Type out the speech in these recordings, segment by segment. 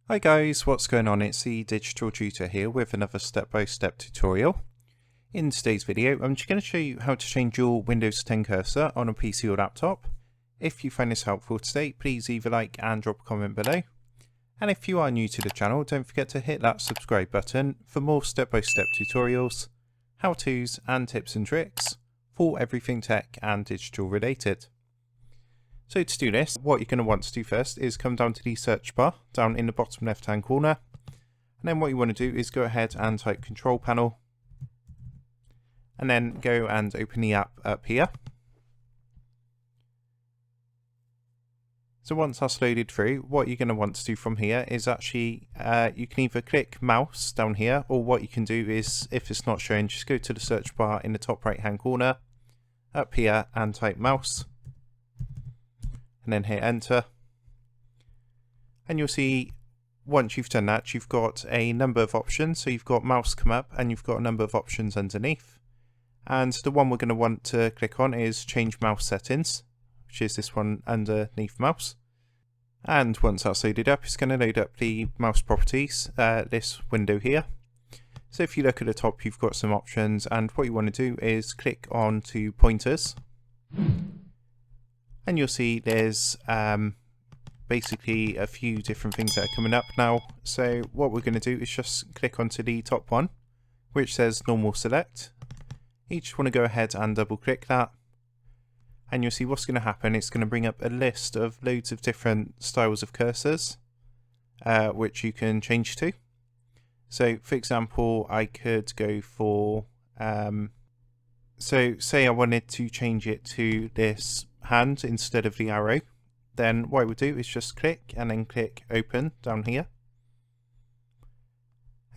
Hi guys, what's going on? It's the Digital Tutor here with another step-by-step tutorial. In today's video, I'm just going to show you how to change your Windows 10 cursor on a PC or laptop. If you find this helpful today, please either like and drop a comment below. And if you are new to the channel, don't forget to hit that subscribe button for more step-by-step tutorials, how-tos and tips and tricks for everything tech and digital related. So to do this, what you're going to want to do first is come down to the search bar down in the bottom left hand corner, and then what you want to do is go ahead and type Control Panel, and then go and open the app up here. So once that's loaded through, what you're going to want to do from here is actually you can either click mouse down here, or what you can do is, if it's not showing, just go to the search bar in the top right hand corner up here and type mouse, and then hit enter, and you'll see once you've done that you've got a number of options. So you've got mouse come up and you've got a number of options underneath, and the one we're going to want to click on is change mouse settings, which is this one underneath mouse. And once that's loaded up, it's going to load up the mouse properties, this window here. So if you look at the top, you've got some options, and what you want to do is click on to pointers. And you'll see there's basically a few different things that are coming up now. So what we're going to do is just click onto the top one, which says normal select. You just want to go ahead and double click that, and you'll see what's going to happen. It's going to bring up a list of loads of different styles of cursors, which you can change to. So for example, I could go for, so say I wanted to change it to this hand instead of the arrow, then what I would do is just click and then click open down here,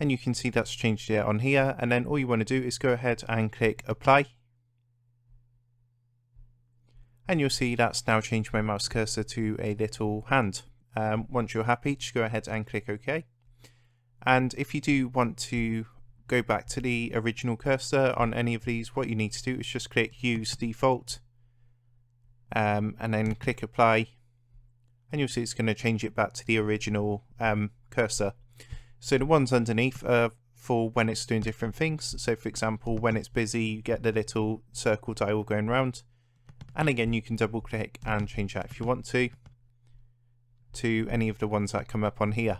and you can see that's changed it on here. And then all you want to do is go ahead and click apply, and you'll see that's now changed my mouse cursor to a little hand. Once you're happy, just go ahead and click OK. And if you do want to go back to the original cursor on any of these, what you need to do is just click use default, and then click apply, and you'll see it's going to change it back to the original cursor. So the ones underneath are for when it's doing different things. So for example, when it's busy, you get the little circle dial going round, and again you can double click and change that if you want to any of the ones that come up on here.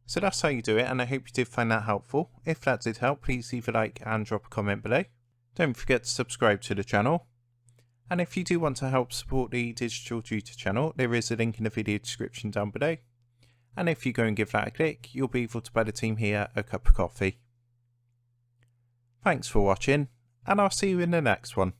So that's how you do it, and I hope you did find that helpful. If that did help, please leave a like and drop a comment below. Don't forget to subscribe to the channel. And if you do want to help support the Digital Tutor channel, there is a link in the video description down below. And if you go and give that a click, you'll be able to buy the team here a cup of coffee. Thanks for watching, and I'll see you in the next one.